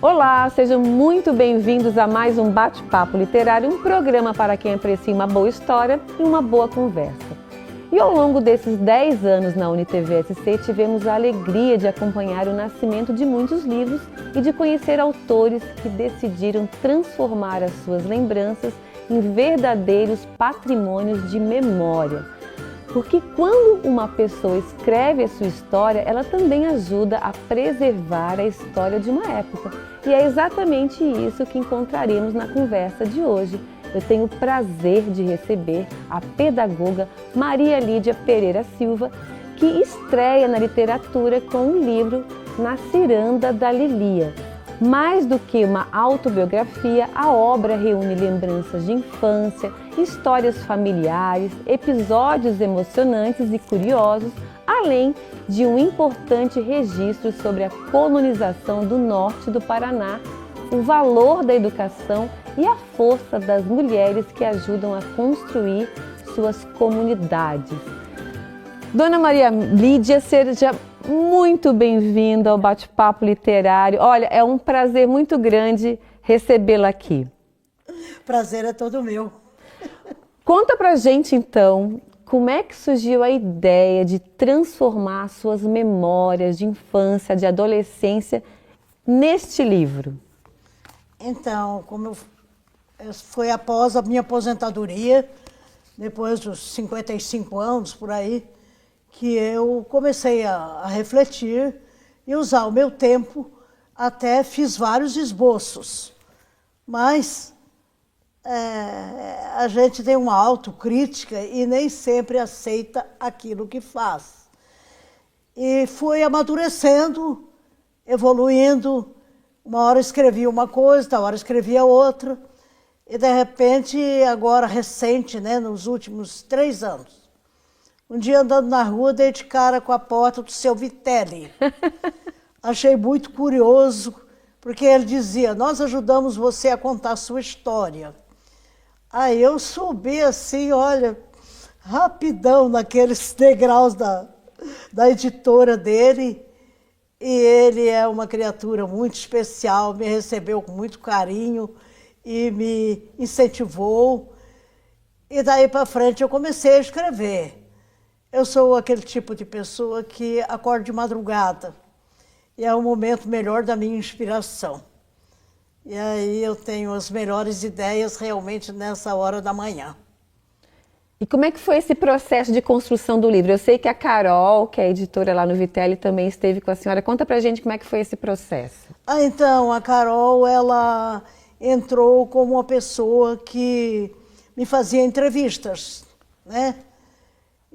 Olá, sejam muito bem-vindos a mais um Bate-Papo Literário, um programa para quem aprecia uma boa história e uma boa conversa. E ao longo desses 10 anos na UniTV-SC, tivemos a alegria de acompanhar o nascimento de muitos livros e de conhecer autores que decidiram transformar as suas lembranças em verdadeiros patrimônios de memória. Porque quando uma pessoa escreve a sua história, ela também ajuda a preservar a história de uma época. E é exatamente isso que encontraremos na conversa de hoje. Eu tenho o prazer de receber a pedagoga Maria Lídia Pereira Silva, que estreia na literatura com o livro Na Ciranda da Lilia. Mais do que uma autobiografia, a obra reúne lembranças de infância, histórias familiares, episódios emocionantes e curiosos, além de um importante registro sobre a colonização do norte do Paraná, o valor da educação e a força das mulheres que ajudam a construir suas comunidades. Dona Maria Lídia, seja muito bem-vinda ao Bate-Papo Literário. Olha, é um prazer muito grande recebê-la aqui. Prazer é todo meu. Conta pra gente, então, como é que surgiu a ideia de transformar suas memórias de infância, de adolescência, neste livro? Então, foi após a minha aposentadoria, depois dos 55 anos, por aí, que eu comecei a refletir e usar o meu tempo, até fiz vários esboços. Mas a gente tem uma autocrítica e nem sempre aceita aquilo que faz. E fui amadurecendo, evoluindo. Uma hora escrevia uma coisa, outra hora escrevia outra. E, de repente, agora recente, né, nos últimos 3 anos, um dia andando na rua, dei de cara com a porta do seu Vitelli. Achei muito curioso, porque ele dizia: nós ajudamos você a contar a sua história. Aí eu subi assim, olha, rapidão naqueles degraus da editora dele. E ele é uma criatura muito especial, me recebeu com muito carinho e me incentivou. E daí para frente eu comecei a escrever. Eu sou aquele tipo de pessoa que acorda de madrugada e é o momento melhor da minha inspiração. E aí eu tenho as melhores ideias realmente nessa hora da manhã. E como é que foi esse processo de construção do livro? Eu sei que a Carol, que é a editora lá no Vitelli, também esteve com a senhora. Conta pra gente como é que foi esse processo. Então, a Carol, ela entrou como uma pessoa que me fazia entrevistas, né?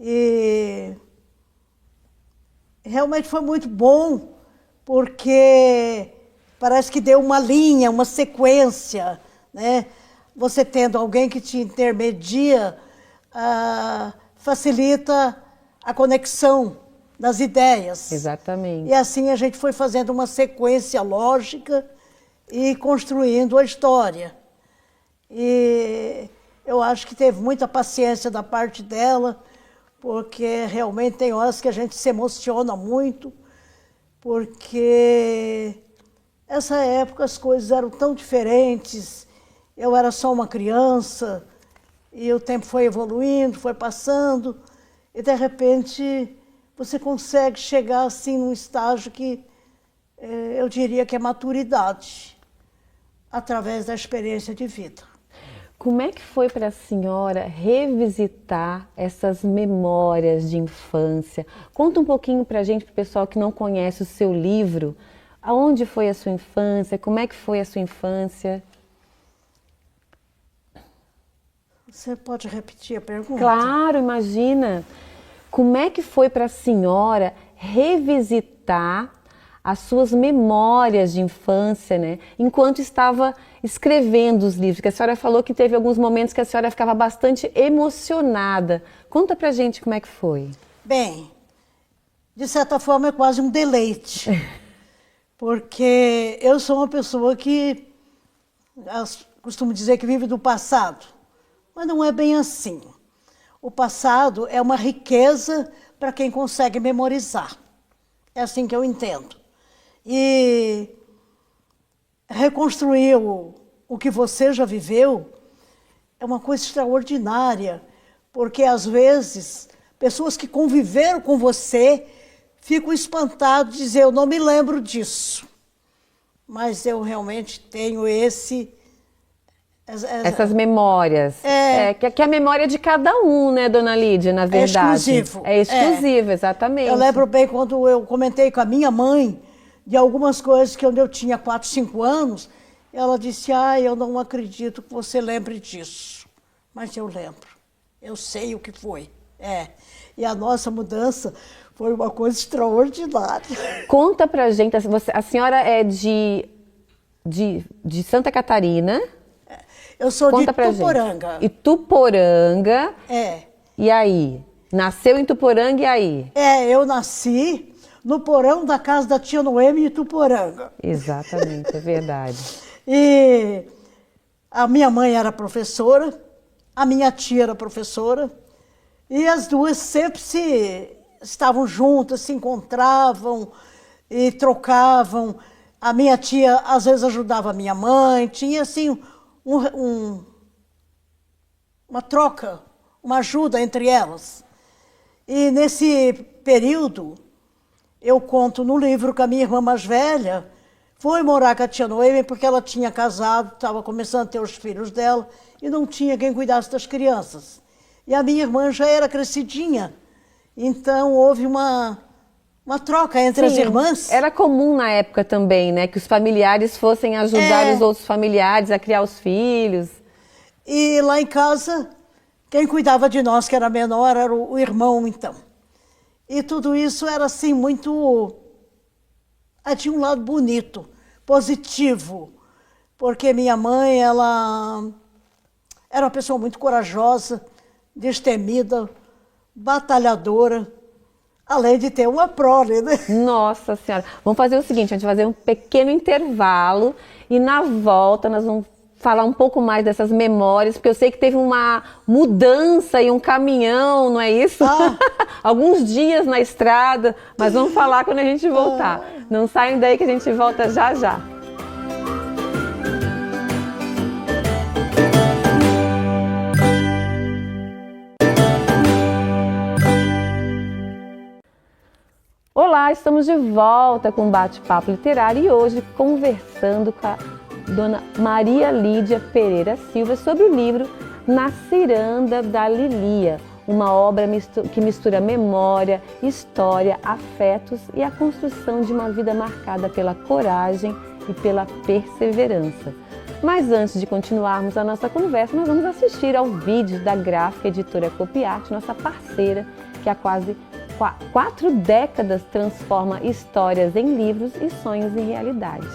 E realmente foi muito bom, porque parece que deu uma linha, uma sequência, né? Você tendo alguém que te intermedia, facilita a conexão das ideias. Exatamente. E assim a gente foi fazendo uma sequência lógica e construindo a história. E eu acho que teve muita paciência da parte dela, porque realmente tem horas que a gente se emociona muito, porque essa época as coisas eram tão diferentes, eu era só uma criança, e o tempo foi evoluindo, foi passando, e de repente você consegue chegar assim num estágio que eu diria que é maturidade, através da experiência de vida. Como é que foi para a senhora revisitar essas memórias de infância? Conta um pouquinho para a gente, para o pessoal que não conhece o seu livro. Aonde foi a sua infância? Como é que foi a sua infância? Você pode repetir a pergunta? Claro, imagina. Como é que foi para a senhora revisitar as suas memórias de infância, né? Enquanto estava escrevendo os livros, que a senhora falou que teve alguns momentos que a senhora ficava bastante emocionada. Conta pra gente como é que foi. Bem, de certa forma é quase um deleite, porque eu sou uma pessoa que costumo dizer que vive do passado, mas não é bem assim. O passado é uma riqueza para quem consegue memorizar. É assim que eu entendo. E reconstruir o que você já viveu é uma coisa extraordinária, porque às vezes pessoas que conviveram com você ficam espantadas de dizer, eu não me lembro disso, mas eu realmente tenho essas memórias. Que é a memória de cada um, né, dona Lídia, na verdade. Exclusivo. É exclusivo, exatamente. Eu lembro bem quando eu comentei com a minha mãe de algumas coisas que quando eu tinha 4, 5 anos, ela disse, eu não acredito que você lembre disso. Mas eu lembro, eu sei o que foi. E a nossa mudança foi uma coisa extraordinária. Conta pra gente, a senhora é de Santa Catarina? Eu sou Conta de Ituporanga. Ituporanga. E aí? Nasceu em Ituporanga e aí? Eu nasci no porão da casa da tia Noemi em Ituporanga. Exatamente, é verdade. E a minha mãe era professora, a minha tia era professora, e as duas sempre estavam juntas, se encontravam e trocavam. A minha tia às vezes ajudava a minha mãe, tinha assim uma troca, uma ajuda entre elas. E nesse período, eu conto no livro que a minha irmã mais velha foi morar com a tia Noemi porque ela tinha casado, estava começando a ter os filhos dela e não tinha quem cuidasse das crianças. E a minha irmã já era crescidinha, então houve uma troca entre as irmãs. Era comum na época também, né? Que os familiares fossem ajudar os outros familiares a criar os filhos. E lá em casa, quem cuidava de nós, que era menor, era o irmão, então. E tudo isso era assim muito... tinha um lado bonito, positivo. Porque minha mãe, ela era uma pessoa muito corajosa, destemida, batalhadora. Além de ter uma prole, né? Nossa Senhora. Vamos fazer o seguinte, a gente vai fazer um pequeno intervalo e na volta nós vamos falar um pouco mais dessas memórias, porque eu sei que teve uma mudança e um caminhão, não é isso? Alguns dias na estrada, mas vamos falar quando a gente voltar. Não saiam daí que a gente volta já já. Olá, estamos de volta com um bate-papo literário e hoje conversando com a dona Maria Lídia Pereira Silva sobre o livro Na Ciranda da Lilia, uma obra que mistura memória, história, afetos e a construção de uma vida marcada pela coragem e pela perseverança. Mas antes de continuarmos a nossa conversa, nós vamos assistir ao vídeo da gráfica editora Copiarte, nossa parceira, que há quase 4 décadas transforma histórias em livros e sonhos em realidade.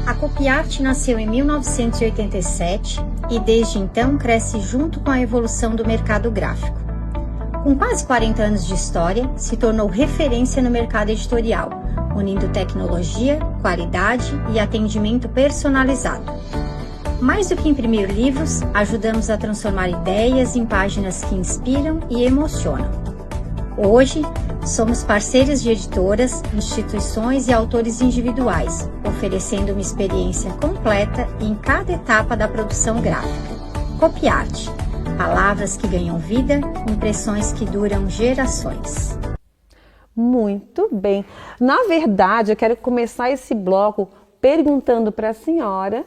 A Copiarte nasceu em 1987 e desde então cresce junto com a evolução do mercado gráfico. Com quase 40 anos de história, se tornou referência no mercado editorial, unindo tecnologia, qualidade e atendimento personalizado. Mais do que imprimir livros, ajudamos a transformar ideias em páginas que inspiram e emocionam. Hoje, somos parceiros de editoras, instituições e autores individuais, oferecendo uma experiência completa em cada etapa da produção gráfica. Copiarte. Palavras que ganham vida, impressões que duram gerações. Muito bem. Na verdade, eu quero começar esse bloco perguntando para a senhora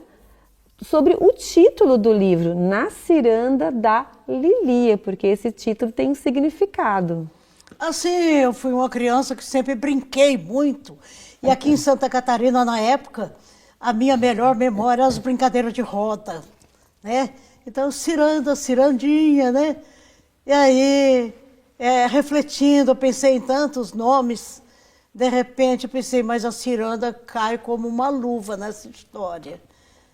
sobre o título do livro, Na Ciranda da Lilia, porque esse título tem um significado. Assim, eu fui uma criança que sempre brinquei muito. E aqui em Santa Catarina, na época, a minha melhor memória eram as brincadeiras de roda, né? Então, ciranda, cirandinha, né? E aí, refletindo, eu pensei em tantos nomes. De repente, eu pensei, mas a ciranda cai como uma luva nessa história.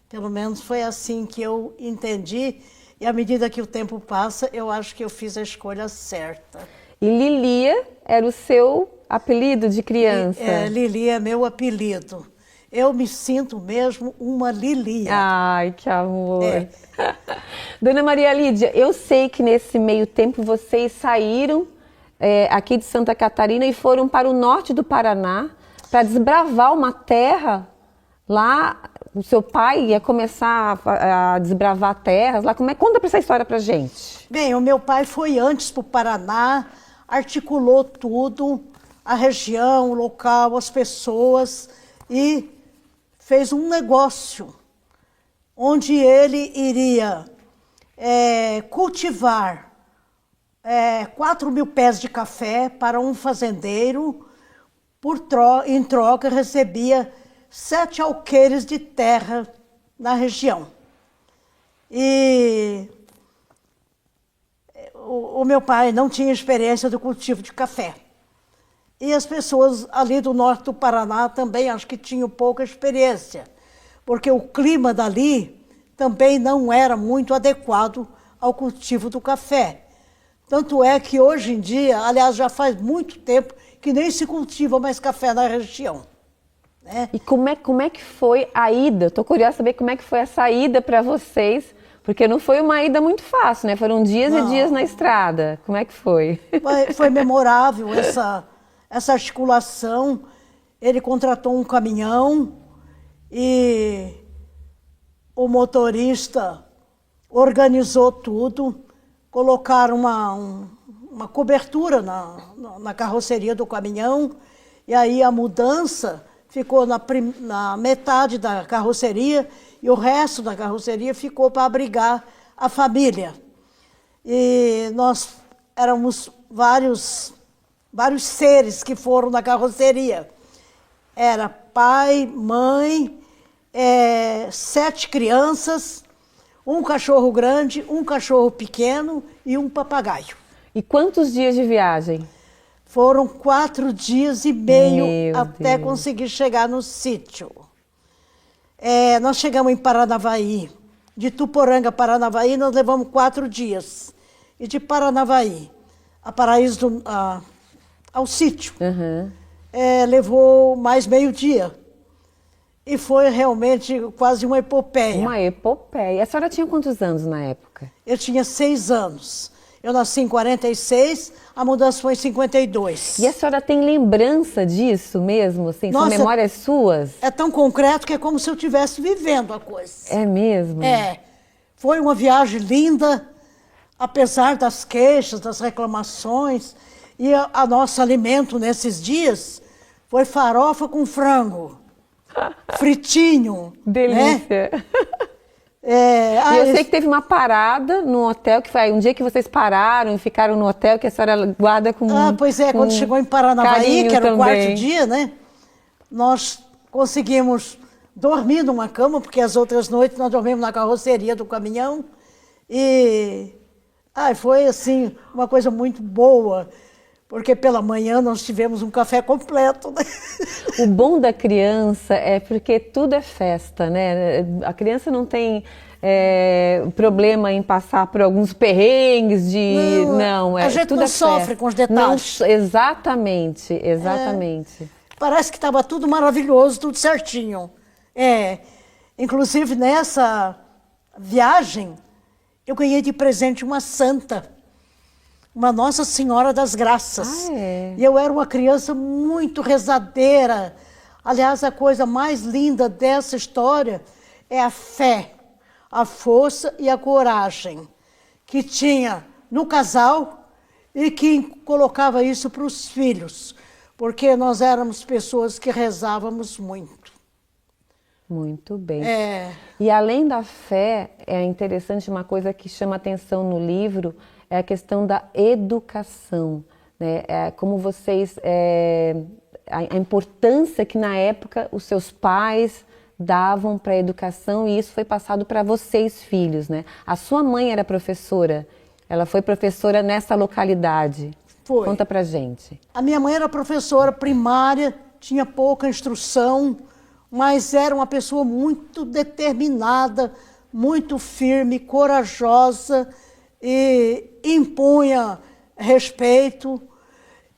Pelo menos foi assim que eu entendi. E à medida que o tempo passa, eu acho que eu fiz a escolha certa. E Lilia era o seu apelido de criança? Lilia é meu apelido. Eu me sinto mesmo uma Lilia. Ai, que amor. Dona Maria Lídia, eu sei que nesse meio tempo vocês saíram aqui de Santa Catarina e foram para o norte do Paraná para desbravar uma terra Lá, o seu pai ia começar a desbravar terras. Lá, conta essa história pra gente. Bem, o meu pai foi antes para o Paraná, articulou tudo, a região, o local, as pessoas, e fez um negócio onde ele iria cultivar 4.000 pés de café para um fazendeiro, em troca recebia 7 alqueires de terra na região. E o meu pai não tinha experiência do cultivo de café. E as pessoas ali do norte do Paraná também acho que tinham pouca experiência, porque o clima dali também não era muito adequado ao cultivo do café. Tanto é que hoje em dia, aliás, já faz muito tempo que nem se cultiva mais café na região. Né? E como é que foi a ida? Estou curiosa saber como é que foi essa ida para vocês, porque não foi uma ida muito fácil, né? Foram dias e dias na estrada. Como é que foi? Foi memorável essa articulação. Ele contratou um caminhão e o motorista organizou tudo, colocaram uma cobertura na carroceria do caminhão, e aí a mudança ficou na metade da carroceria e o resto da carroceria ficou para abrigar a família. E nós éramos vários seres que foram na carroceria. Era pai, mãe, 7 crianças, um cachorro grande, um cachorro pequeno e um papagaio. E quantos dias de viagem? Foram 4 dias e meio Meu até Deus. conseguir chegar no sítio. Nós chegamos em Paranavaí. De Tuporanga a Paranavaí, nós levamos 4 dias. E de Paranavaí a Paraíso ao sítio, levou mais meio-dia. E foi realmente quase uma epopeia. Uma epopeia. A senhora tinha quantos anos na época? Eu tinha 6 anos. Eu nasci em 46, a mudança foi em 52. E a senhora tem lembrança disso mesmo? Assim, são Nossa, memórias suas? É tão concreto que é como se eu estivesse vivendo a coisa. É mesmo? Foi uma viagem linda, apesar das queixas, das reclamações. E a nosso alimento nesses dias foi farofa com frango, fritinho. Delícia. Né? E eu sei que teve uma parada no hotel, que foi um dia que vocês pararam e ficaram no hotel, que a senhora guarda com pois é, quando chegou em Paranavaí, que era o também. 4º dia, né? Nós conseguimos dormir numa cama, porque as outras noites nós dormimos na carroceria do caminhão. E foi assim, uma coisa muito boa, porque pela manhã nós tivemos um café completo. Né? O bom da criança é porque tudo é festa, né? A criança não tem problema em passar por alguns perrengues de... Não, a gente tudo não é sofre festa. com os detalhes. Não, exatamente. Parece que estava tudo maravilhoso, tudo certinho. Inclusive nessa viagem, eu ganhei de presente uma santa, uma Nossa Senhora das Graças. E eu era uma criança muito rezadeira. Aliás, a coisa mais linda dessa história é a fé, a força e a coragem que tinha no casal e que colocava isso para os filhos, porque nós éramos pessoas que rezávamos muito. Muito bem. E além da fé, é interessante uma coisa que chama atenção no livro, é a questão da educação, né? Como vocês, a importância que na época os seus pais davam para a educação, e isso foi passado para vocês, filhos, né? A sua mãe era professora, ela foi professora nessa localidade. Foi. Conta pra gente. A minha mãe era professora primária, tinha pouca instrução, mas era uma pessoa muito determinada, muito firme, corajosa, e impunha respeito.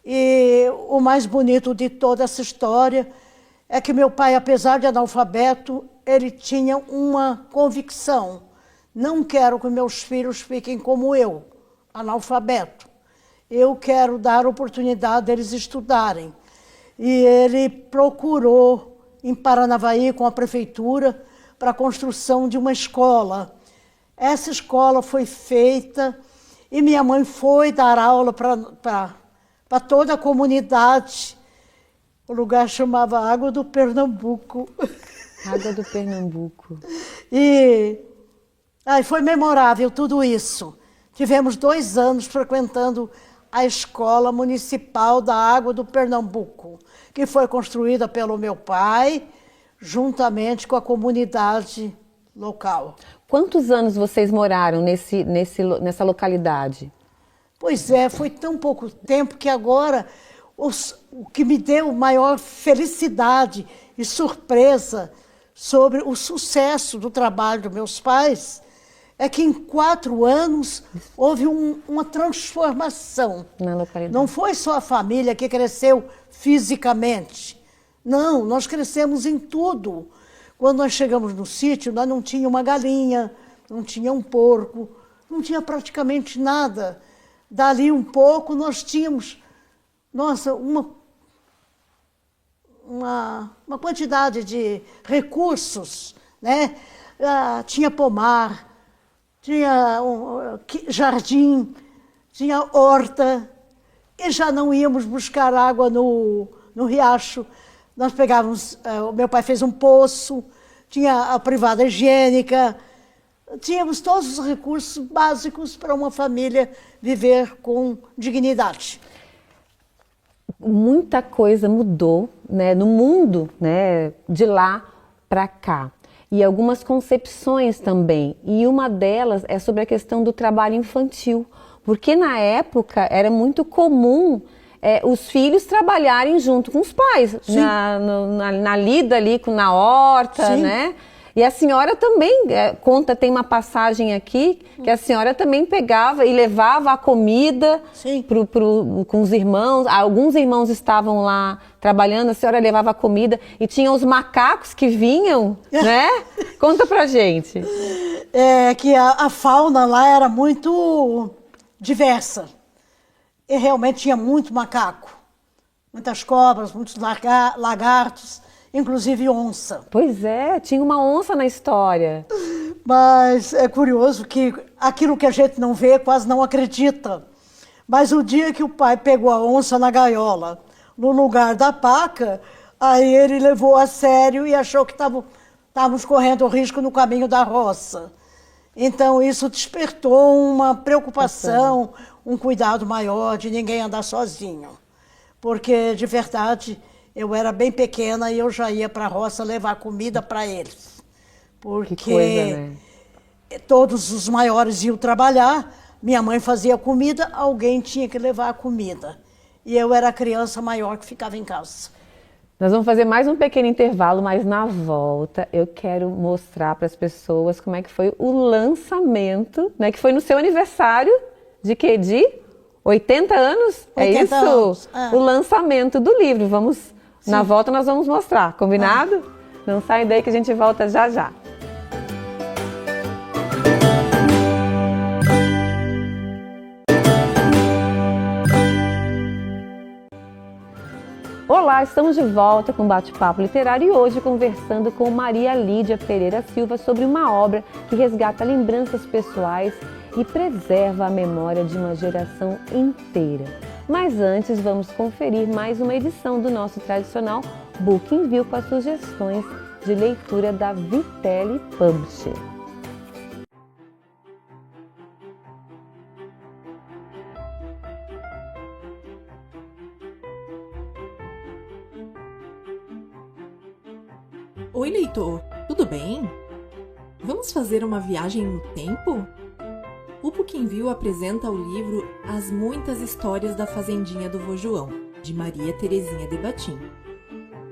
E o mais bonito de toda essa história é que meu pai, apesar de analfabeto, ele tinha uma convicção: não quero que meus filhos fiquem como eu, analfabeto. Eu quero dar oportunidade deles estudarem. E ele procurou em Paranavaí com a prefeitura para a construção de uma escola. Essa escola foi feita e minha mãe foi dar aula para toda a comunidade. O lugar chamava Água do Pernambuco. Água do Pernambuco. E foi memorável tudo isso. Tivemos 2 anos frequentando a Escola Municipal da Água do Pernambuco, que foi construída pelo meu pai, juntamente com a comunidade local. Quantos anos vocês moraram nessa localidade? Pois é, foi tão pouco tempo que agora o que me deu maior felicidade e surpresa sobre o sucesso do trabalho dos meus pais é que em 4 anos houve uma transformação. Na localidade. Não foi só a família que cresceu fisicamente. Não, nós crescemos em tudo. Quando nós chegamos no sítio, nós não tinha uma galinha, não tinha um porco, não tinha praticamente nada. Dali um pouco nós tínhamos, nossa, uma quantidade de recursos, né? Tinha pomar, tinha jardim, tinha horta, e já não íamos buscar água no riacho. Nós pegávamos, o meu pai fez um poço, tinha a privada higiênica, tínhamos todos os recursos básicos para uma família viver com dignidade. Muita coisa mudou, né, no mundo, né, de lá para cá. E algumas concepções também. E uma delas é sobre a questão do trabalho infantil. Porque na época era muito comum os filhos trabalharem junto com os pais. Na lida ali, na horta, Sim. né? E a senhora também conta, tem uma passagem aqui, que a senhora também pegava e levava a comida com os irmãos. Alguns irmãos estavam lá trabalhando, a senhora levava a comida e tinha os macacos que vinham, né? Conta pra gente. É que a fauna lá era muito diversa. E realmente tinha muito macaco, muitas cobras, muitos lagartos, inclusive onça. Pois é, tinha uma onça na história. Mas é curioso que aquilo que a gente não vê quase não acredita. Mas o dia que o pai pegou a onça na gaiola, no lugar da paca, aí ele levou a sério e achou que estávamos correndo risco no caminho da roça. Então isso despertou uma preocupação, um cuidado maior de ninguém andar sozinho. Porque, de verdade, eu era bem pequena e eu já ia para a roça levar comida para eles. Porque que coisa, né? Todos os maiores iam trabalhar, minha mãe fazia comida, alguém tinha que levar a comida. E eu era a criança maior que ficava em casa. Nós vamos fazer mais um pequeno intervalo, mas na volta eu quero mostrar para as pessoas como é que foi o lançamento, né? Que foi no seu aniversário de quê? De 80 anos? 80 é isso? anos. O lançamento do livro. Na volta nós vamos mostrar, combinado? Não sai daí que a gente volta já já. Olá, estamos de volta com Bate-Papo Literário e hoje conversando com Maria Lídia Pereira Silva sobre uma obra que resgata lembranças pessoais e preserva a memória de uma geração inteira. Mas antes, vamos conferir mais uma edição do nosso tradicional Book in View com as sugestões de leitura da Vitelli Publisher. Oi, leitor, tudo bem? Vamos fazer uma viagem no tempo? O Book in View apresenta o livro As Muitas Histórias da Fazendinha do Vô João, de Maria Terezinha de Battim.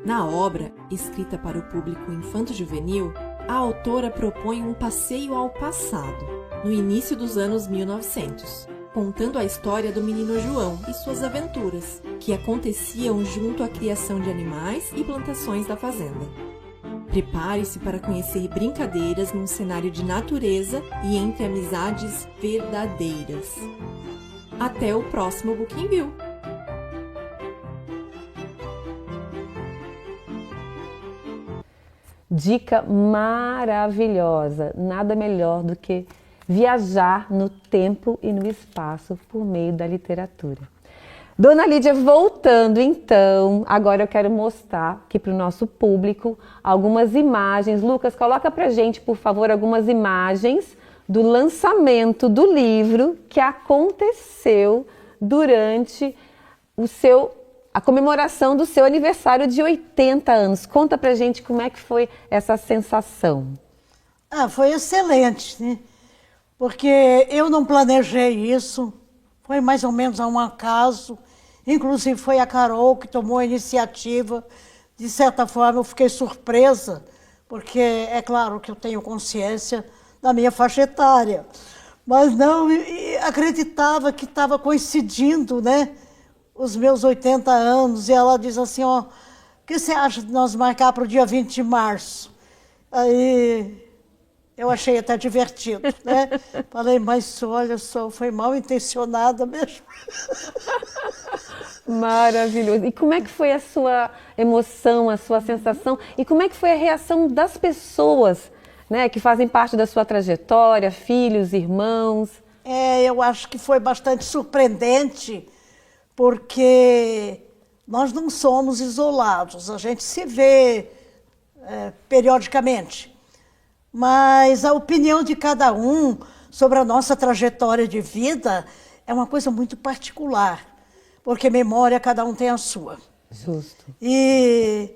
Na obra, escrita para o público infanto-juvenil, a autora propõe um passeio ao passado, no início dos anos 1900, contando a história do menino João e suas aventuras, que aconteciam junto à criação de animais e plantações da fazenda. Prepare-se para conhecer brincadeiras num cenário de natureza e entre amizades verdadeiras. Até o próximo Book in View! Dica maravilhosa, nada melhor do que viajar no tempo e no espaço por meio da literatura. Dona Lídia, voltando então, agora eu quero mostrar aqui para o nosso público algumas imagens. Lucas, coloca pra gente, por favor, algumas imagens do lançamento do livro que aconteceu durante a comemoração do seu aniversário de 80 anos. Conta pra gente como é que foi essa sensação. Foi excelente, né? Porque eu não planejei isso, foi mais ou menos a um acaso. Inclusive foi a Carol que tomou a iniciativa. De certa forma eu fiquei surpresa, porque é claro que eu tenho consciência da minha faixa etária, mas não acreditava que estava coincidindo, né? Os meus 80 anos, e ela diz assim, ó, o que você acha de nós marcar para o dia 20 de março? Aí eu achei até divertido, né? Falei, mas olha só, foi mal intencionada mesmo. Maravilhoso. E como é que foi a sua emoção, a sua sensação? E como é que foi a reação das pessoas, né, que fazem parte da sua trajetória, filhos, irmãos? Eu acho que foi bastante surpreendente, porque nós não somos isolados, a gente se vê periodicamente, mas a opinião de cada um sobre a nossa trajetória de vida é uma coisa muito particular, porque memória cada um tem a sua. Justo. E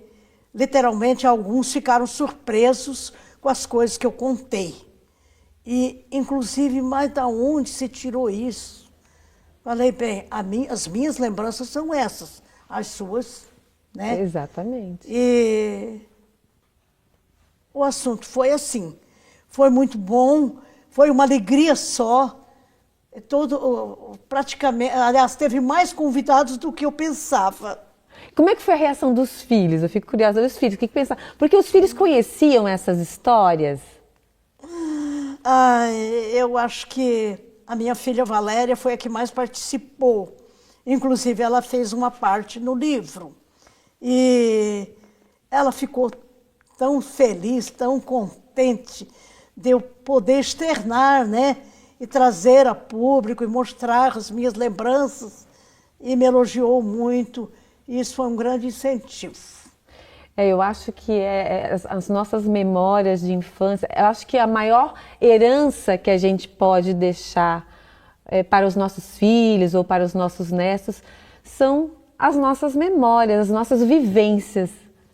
literalmente alguns ficaram surpresos com as coisas que eu contei. E inclusive, mas da onde se tirou isso? Falei, bem, as minhas lembranças são essas, as suas, né? Exatamente. E o assunto foi assim, foi muito bom, foi uma alegria só, praticamente, aliás, teve mais convidados do que eu pensava. Como é que foi a reação dos filhos? Eu fico curiosa dos filhos, o que pensaram? Porque os filhos conheciam essas histórias? Eu acho que a minha filha Valéria foi a que mais participou. Inclusive, ela fez uma parte no livro. E ela ficou tão feliz, tão contente de eu poder externar, né? E trazer a público e mostrar as minhas lembranças. E me elogiou muito. E isso foi um grande incentivo. Eu acho que as nossas memórias de infância, eu acho que a maior herança que a gente pode deixar para os nossos filhos ou para os nossos netos são as nossas memórias, as nossas vivências,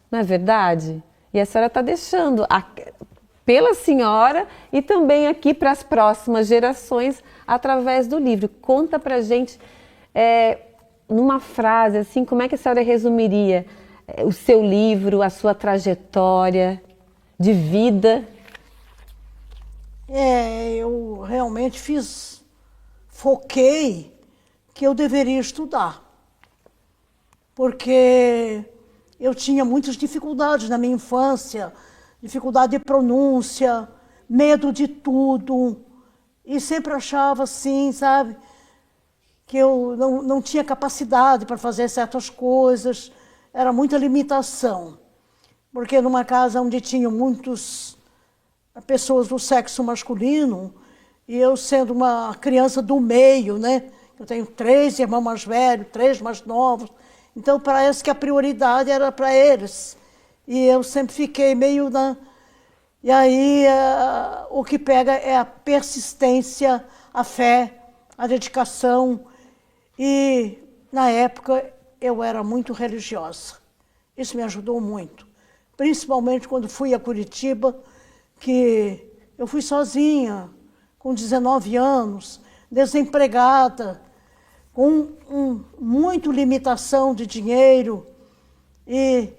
não é verdade? E a senhora está deixando pela senhora e também aqui para as próximas gerações através do livro. Conta pra gente, numa frase, assim, como é que a senhora resumiria o seu livro, a sua trajetória de vida? Eu realmente foquei que eu deveria estudar, porque eu tinha muitas dificuldades na minha infância, dificuldade de pronúncia, medo de tudo, e sempre achava assim, sabe, que eu não tinha capacidade para fazer certas coisas. Era muita limitação, porque numa casa onde tinham muitas pessoas do sexo masculino, e eu sendo uma criança do meio, né? Eu tenho 3 irmãos mais velhos, 3 mais novos, então parece que a prioridade era para eles. E eu sempre fiquei meio E aí o que pega é a persistência, a fé, a dedicação. E na época eu era muito religiosa. Isso me ajudou muito. Principalmente quando fui a Curitiba, que eu fui sozinha, com 19 anos, desempregada, com muita limitação de dinheiro, e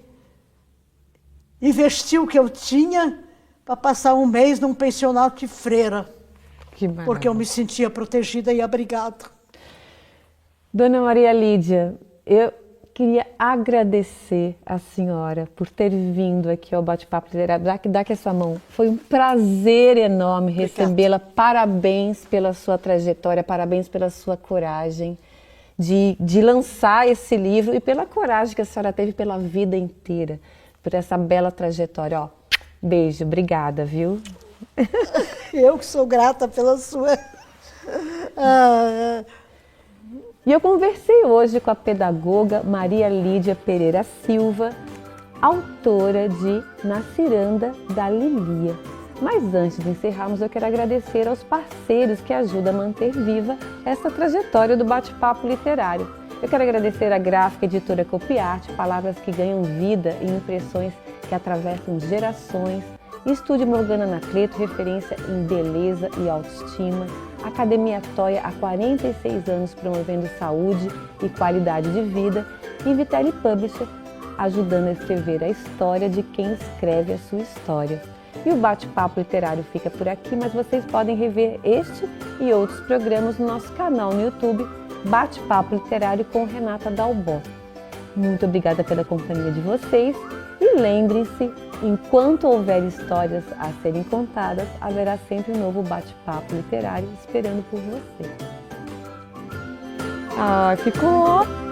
investi o que eu tinha para passar um mês num pensionato de freira, porque eu me sentia protegida e abrigada. Dona Maria Lídia, eu queria agradecer a senhora por ter vindo aqui ao Bate-Papo Literário. Dá aqui a sua mão. Foi um prazer enorme recebê-la. Parabéns pela sua trajetória, parabéns pela sua coragem de lançar esse livro e pela coragem que a senhora teve pela vida inteira, por essa bela trajetória. Ó, Beijo, obrigada, viu? Eu que sou grata pela sua... E eu conversei hoje com a pedagoga Maria Lídia Pereira Silva, autora de Na Ciranda da Lilia. Mas antes de encerrarmos, eu quero agradecer aos parceiros que ajudam a manter viva essa trajetória do bate-papo literário. Eu quero agradecer a gráfica editora Copiarte, palavras que ganham vida e impressões que atravessam gerações. Estúdio Morgana Anacleto, referência em beleza e autoestima. Academia Toia, há 46 anos promovendo saúde e qualidade de vida. E Vitelli Publisher, ajudando a escrever a história de quem escreve a sua história. E o bate-papo literário fica por aqui, mas vocês podem rever este e outros programas no nosso canal no YouTube, Bate-Papo Literário com Renata Dalbó. Muito obrigada pela companhia de vocês e lembrem-se, enquanto houver histórias a serem contadas, haverá sempre um novo bate-papo literário esperando por você. Ah, ficou ótimo!